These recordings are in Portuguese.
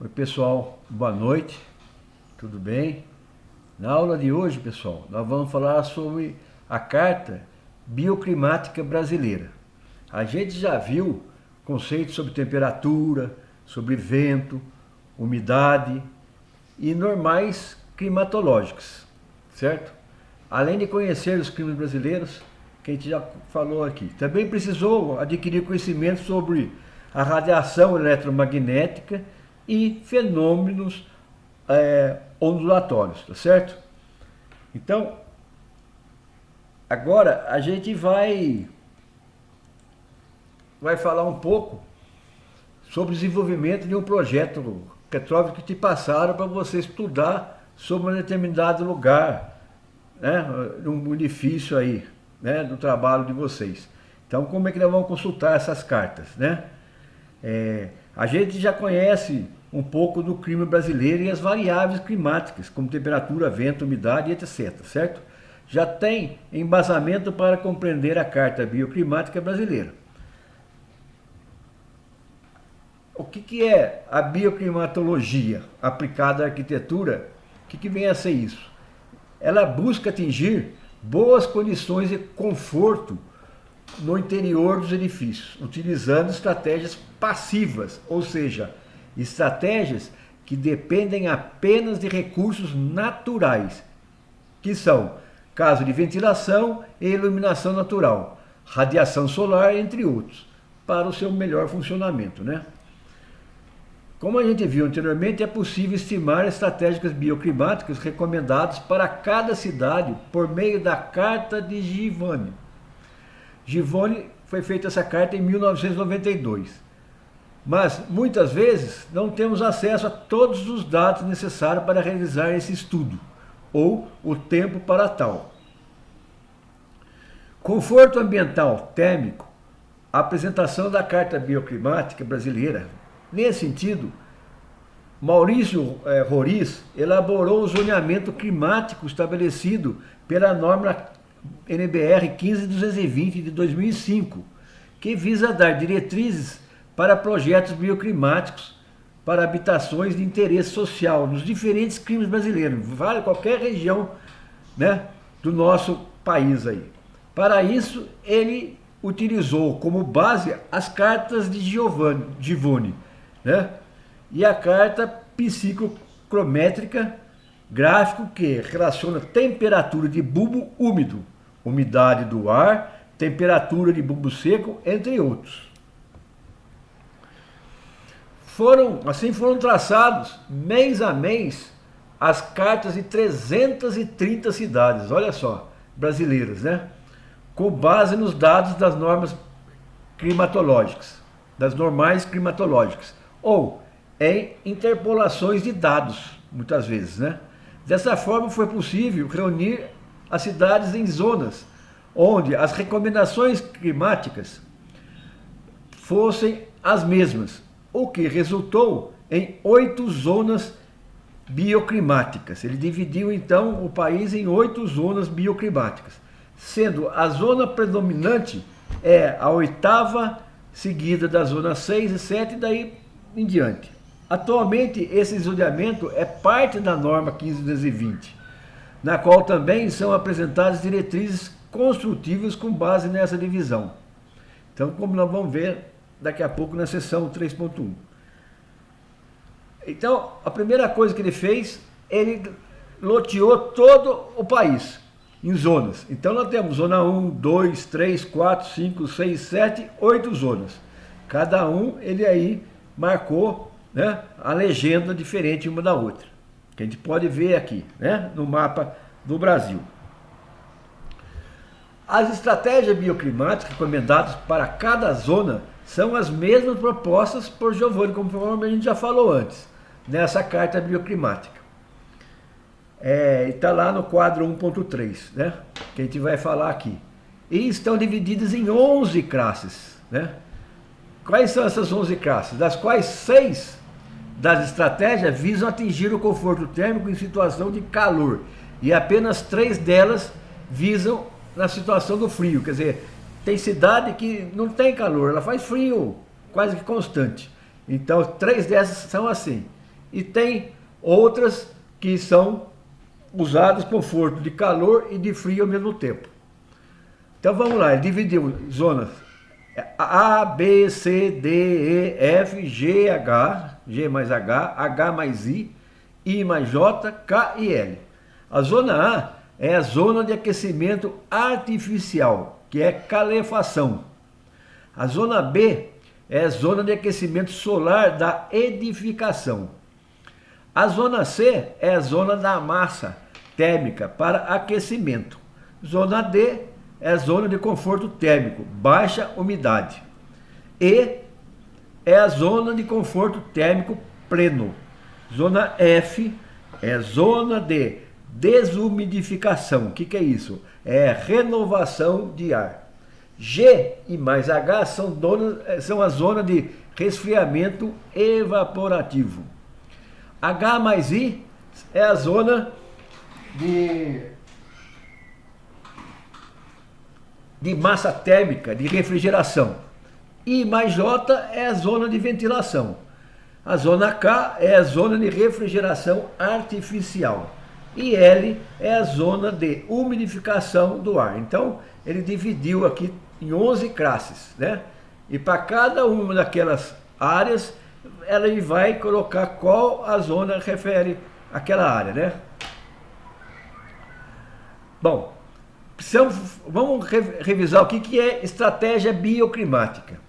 Oi pessoal, boa noite, tudo bem? Na aula de hoje, pessoal, nós vamos falar sobre a Carta Bioclimática Brasileira. A gente já viu conceitos sobre temperatura, sobre vento, umidade e normais climatológicas, certo? Além de conhecer os climas brasileiros, que a gente já falou aqui. Também precisou adquirir conhecimento sobre a radiação eletromagnética e fenômenos ondulatórios, tá certo? Então, agora a gente vai falar um pouco sobre o desenvolvimento de um projeto Petrópolis que te passaram para você estudar sobre um determinado lugar, né, um edifício aí, né, do trabalho de vocês. Então, como é que nós vamos consultar essas cartas, né? A gente já conhece um pouco do clima brasileiro e as variáveis climáticas, como temperatura, vento, umidade, etc, certo? Já tem embasamento para compreender a Carta Bioclimática Brasileira. O que é a bioclimatologia aplicada à arquitetura? O que vem a ser isso? Ela busca atingir boas condições de conforto no interior dos edifícios, utilizando estratégias passivas, ou seja, estratégias que dependem apenas de recursos naturais, que são caso de ventilação e iluminação natural, radiação solar, entre outros, para o seu melhor funcionamento, né? Como a gente viu anteriormente, é possível estimar estratégias bioclimáticas recomendadas para cada cidade por meio da Carta de Giovanni. Giovanni foi feita essa carta em 1992. Mas, muitas vezes, não temos acesso a todos os dados necessários para realizar esse estudo, ou o tempo para tal. Conforto ambiental térmico, a apresentação da Carta Bioclimática Brasileira. Nesse sentido, Maurício Roriz elaborou o zoneamento climático estabelecido pela norma NBR 15220 de 2005, que visa dar diretrizes para projetos bioclimáticos para habitações de interesse social nos diferentes climas brasileiros, vale qualquer região, né, do nosso país aí. Para isso, ele utilizou como base as cartas de Giovanni, né, e a carta psicocrométrica gráfico que relaciona temperatura de bulbo úmido, umidade do ar, temperatura de bulbo seco, entre outros. Foram traçados mês a mês as cartas de 330 cidades, olha só, brasileiras, né? Com base nos dados das normas climatológicas, das normais climatológicas, ou em interpolações de dados, muitas vezes, né? Dessa forma foi possível reunir as cidades em zonas onde as recomendações climáticas fossem as mesmas, o que resultou em 8 zonas bioclimáticas. Ele dividiu então o país em 8 zonas bioclimáticas, sendo a zona predominante a 8ª, seguida da zona 6 e 7 e daí em diante. Atualmente, esse zoneamento é parte da norma 15220, na qual também são apresentadas diretrizes construtivas com base nessa divisão. Então, como nós vamos ver daqui a pouco na seção 3.1. Então, a primeira coisa que ele fez, ele loteou todo o país em zonas. Então, nós temos zona 1, 2, 3, 4, 5, 6, 7, 8 zonas. Cada ele aí marcou, né, a legenda diferente uma da outra, que a gente pode ver aqui, né, no mapa do Brasil. As estratégias bioclimáticas recomendadas para cada zona são as mesmas propostas por Giovanni, como a gente já falou antes, nessa carta bioclimática. Está lá no quadro 1.3, né, que a gente vai falar aqui. E estão divididas em 11 classes, né? Quais são essas 11 classes? Das quais 6 das estratégias visam atingir o conforto térmico em situação de calor e apenas 3 delas visam na situação do frio. Quer dizer, tem cidade que não tem calor, ela faz frio quase que constante. Então, 3 dessas são assim. e tem outras que são usadas com conforto de calor e de frio ao mesmo tempo. Então vamos lá, ele dividiu zonas A, B, C, D, E, F, G, H, G mais H, H mais I mais J, K e L. A zona A é a zona de aquecimento artificial, que é calefação. A zona B é a zona de aquecimento solar da edificação. A zona C é a zona da massa térmica para aquecimento. Zona D é a zona de conforto térmico, baixa umidade. E é a zona de conforto térmico pleno. Zona F é a zona de desumidificação. O que é isso? É renovação de ar. G e mais H são a zona de resfriamento evaporativo. H mais I é a zona de massa térmica, de refrigeração. I mais J é a zona de ventilação. A zona K é a zona de refrigeração artificial. E L é a zona de umidificação do ar. Então, ele dividiu aqui em 11 classes, né? E para cada uma daquelas áreas, ele vai colocar qual a zona refere àquela área, né? Bom, vamos revisar o que é estratégia bioclimática.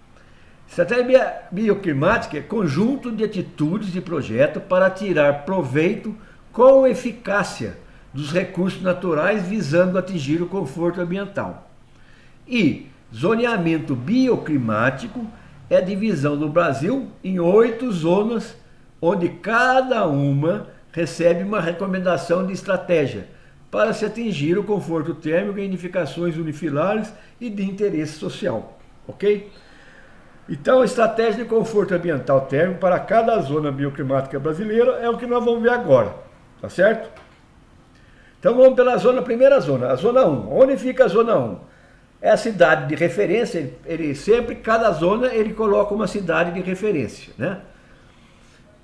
Estratégia bioclimática é conjunto de atitudes de projeto para tirar proveito com eficácia dos recursos naturais visando atingir o conforto ambiental. E zoneamento bioclimático é a divisão do Brasil em 8 zonas, onde cada uma recebe uma recomendação de estratégia para se atingir o conforto térmico em edificações unifilares e de interesse social. Ok? Então, a estratégia de conforto ambiental térmico para cada zona bioclimática brasileira é o que nós vamos ver agora. Tá certo? Então vamos pela primeira zona, a zona 1. Onde fica a zona 1? É a cidade de referência, cada zona ele coloca uma cidade de referência, né?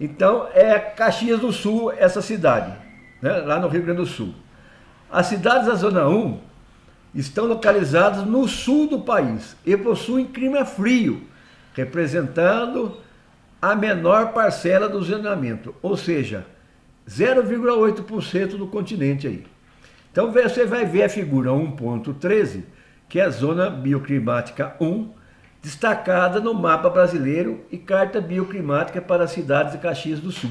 Então é Caxias do Sul essa cidade, né? Lá no Rio Grande do Sul. As cidades da zona 1 estão localizadas no sul do país e possuem clima frio, representando a menor parcela do zoneamento, ou seja, 0,8% do continente aí. Então você vai ver a figura 1.13, que é a zona bioclimática 1, destacada no mapa brasileiro e carta bioclimática para as cidades de Caxias do Sul.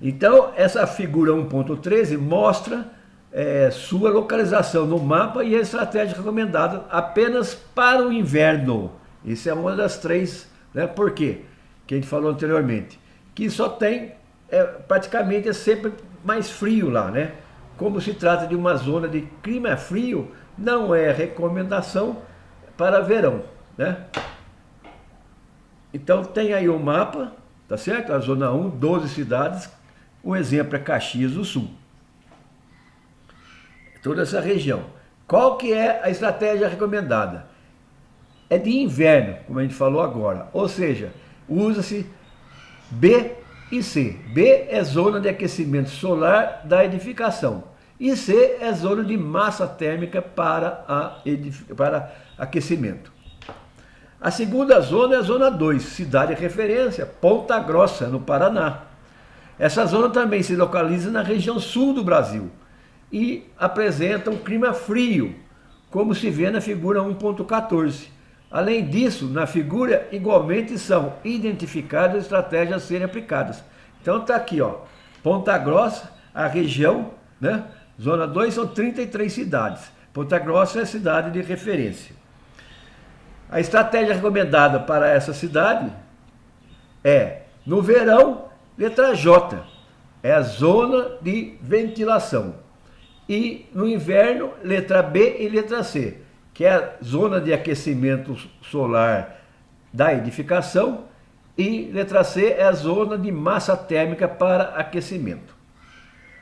Então essa figura 1.13 mostra sua localização no mapa e a estratégia recomendada apenas para o inverno. Isso é uma das 3, né? Por quê? Que a gente falou anteriormente, que só tem praticamente é sempre mais frio lá, né? Como se trata de uma zona de clima frio, não é recomendação para verão, né? Então tem aí o mapa, tá certo? A zona 1, 12 cidades, um exemplo é Caxias do Sul. Toda essa região. Qual que é a estratégia recomendada? É de inverno, como a gente falou agora, ou seja, usa-se B e C. B é zona de aquecimento solar da edificação e C é zona de massa térmica para aquecimento. A segunda zona é a zona 2, cidade de referência, Ponta Grossa, no Paraná. Essa zona também se localiza na região sul do Brasil e apresenta um clima frio, como se vê na figura 1.14. Além disso, na figura igualmente são identificadas estratégias a serem aplicadas. Então está aqui, ó, Ponta Grossa, a região, né? Zona 2 são 33 cidades. Ponta Grossa é a cidade de referência. A estratégia recomendada para essa cidade é, no verão, letra J, é a zona de ventilação. E no inverno, letra B e letra C, que é a zona de aquecimento solar da edificação, e letra C é a zona de massa térmica para aquecimento.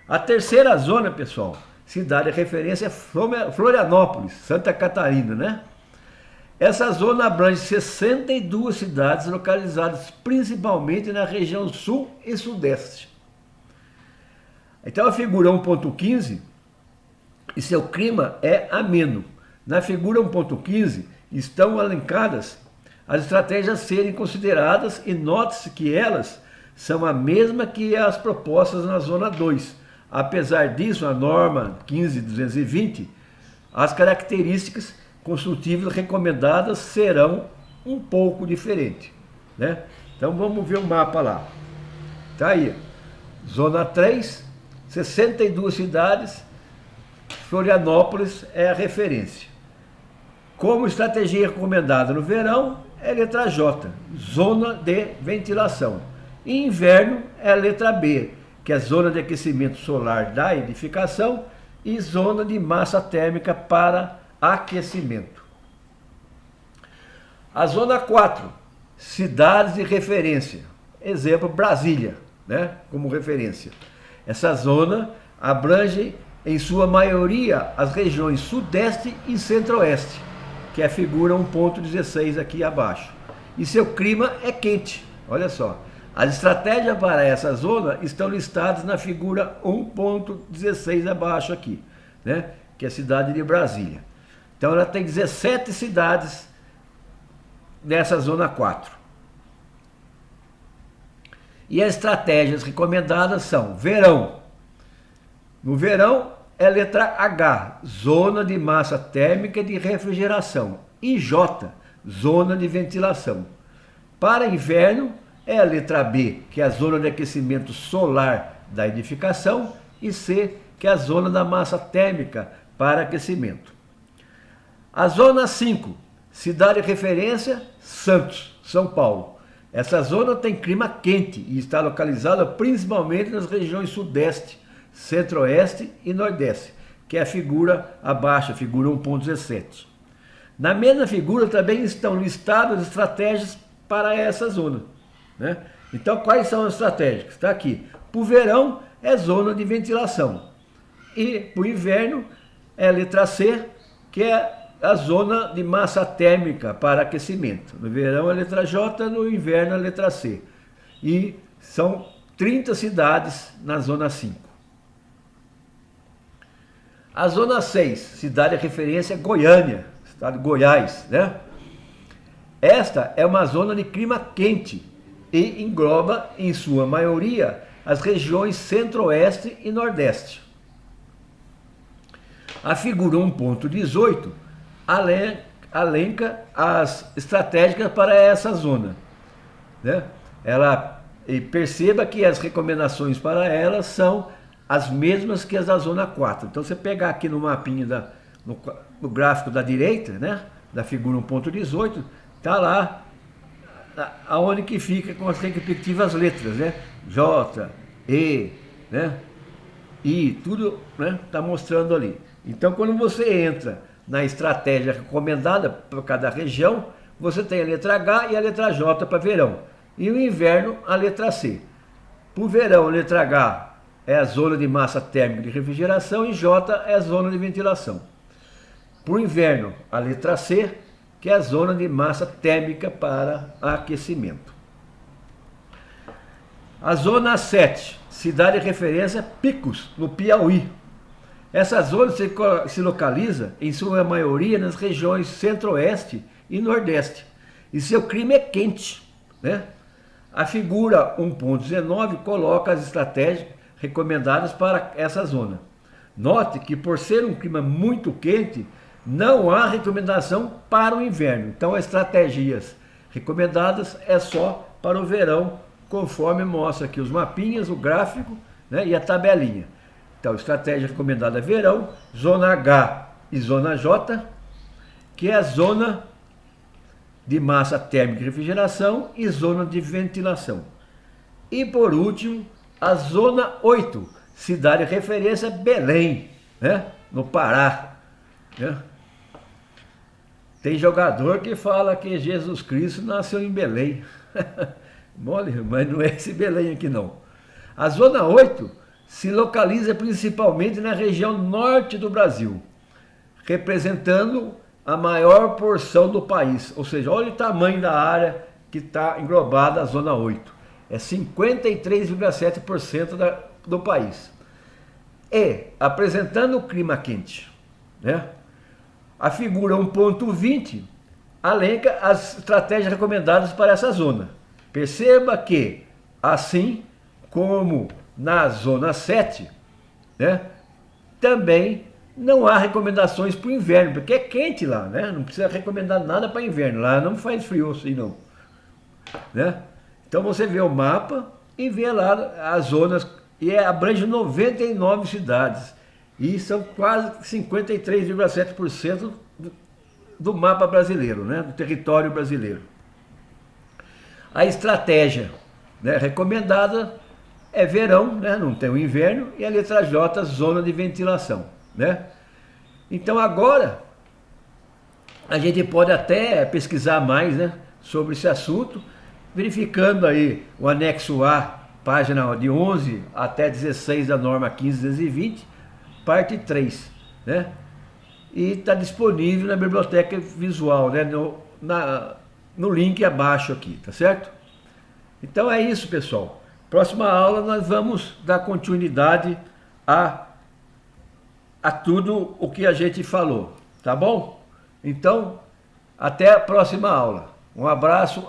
A terceira zona, pessoal, cidade de referência é Florianópolis, Santa Catarina, né? Essa zona abrange 62 cidades localizadas principalmente na região sul e sudeste. Então a figura 1.15 e seu clima é ameno. Na figura 1.15 estão elencadas as estratégias a serem consideradas e note-se que elas são a mesma que as propostas na zona 2. Apesar disso, a norma 15.220, as características construtivas recomendadas serão um pouco diferentes, né? Então vamos ver o mapa lá. Tá aí, zona 3, 62 cidades, Florianópolis é a referência. Como estratégia recomendada no verão, é a letra J, zona de ventilação. E inverno é a letra B, que é a zona de aquecimento solar da edificação e zona de massa térmica para aquecimento. A zona 4, cidades de referência. Exemplo, Brasília, né, como referência. Essa zona abrange, em sua maioria, as regiões sudeste e centro-oeste, que é a figura 1.16 aqui abaixo. E seu clima é quente, olha só. As estratégias para essa zona estão listadas na figura 1.16 abaixo aqui, né, que é a cidade de Brasília. Então ela tem 17 cidades nessa zona 4. E as estratégias recomendadas são verão. No verão é a letra H, zona de massa térmica de refrigeração. E J, zona de ventilação. Para inverno é a letra B, que é a zona de aquecimento solar da edificação. E C, que é a zona da massa térmica para aquecimento. A zona 5, cidade de referência, Santos, São Paulo. Essa zona tem clima quente e está localizada principalmente nas regiões sudeste, centro-oeste e nordeste, que é a figura abaixo, a figura 1.17. Na mesma figura também estão listadas estratégias para essa zona, né? Então quais são as estratégias? Está aqui. Para o verão é zona de ventilação. E para o inverno é a letra C, que é a zona de massa térmica para aquecimento. No verão é a letra J, no inverno é a letra C. E são 30 cidades na zona 5. A zona 6, cidade de referência é Goiânia, estado de Goiás, né? Esta é uma zona de clima quente e engloba, em sua maioria, as regiões centro-oeste e nordeste. A figura 1.18 elenca as estratégicas para essa zona, né? E perceba que as recomendações para elas são as mesmas que as da zona 4. Então você pegar aqui no mapinha, no gráfico da direita, né, da figura 1.18, está lá aonde que fica com as respectivas letras, né? J, E, né? I, tudo, né, está mostrando ali. Então quando você entra na estratégia recomendada para cada região, você tem a letra H e a letra J para verão. E o inverno, a letra C. Para o verão, a letra H é a zona de massa térmica de refrigeração e J é a zona de ventilação. Para o inverno, a letra C, que é a zona de massa térmica para aquecimento. A zona 7, cidade de referência Picos, no Piauí. Essa zona se localiza, em sua maioria, nas regiões centro-oeste e nordeste. E seu clima é quente, né? A figura 1.19 coloca as estratégias recomendadas para essa zona. Note que, por ser um clima muito quente, não há recomendação para o inverno. Então, as estratégias recomendadas é só para o verão, conforme mostra aqui os mapinhas, o gráfico, né, e a tabelinha. Então, estratégia recomendada verão, zona H e zona J, que é a zona de massa térmica de refrigeração e zona de ventilação. E por último, a zona 8, cidade de referência Belém, né, no Pará, né? Tem jogador que fala que Jesus Cristo nasceu em Belém. Mole, mas não é esse Belém aqui não. A zona 8 se localiza principalmente na região norte do Brasil, representando a maior porção do país. Ou seja, olha o tamanho da área que está englobada a Zona 8. É 53,7% do país. E, apresentando o clima quente, né, a figura 1.20 elenca as estratégias recomendadas para essa zona. Perceba que, assim como na Zona 7, né, também não há recomendações para o inverno, porque é quente lá, né? Não precisa recomendar nada para inverno, lá não faz frio assim não, né? Então você vê o mapa e vê lá as zonas, e abrange 99 cidades, e são quase 53,7% do mapa brasileiro, né? Do território brasileiro. A estratégia, né, recomendada é verão, né? Não tem o inverno, e a letra J, zona de ventilação, né? Então agora a gente pode até pesquisar mais, né, sobre esse assunto, verificando aí o anexo A, página de 11 até 16 da norma 15220, parte 3, né? E está disponível na biblioteca visual, né, no link abaixo aqui, tá certo? Então é isso, pessoal. Próxima aula nós vamos dar continuidade a tudo o que a gente falou, tá bom? Então, até a próxima aula. Um abraço.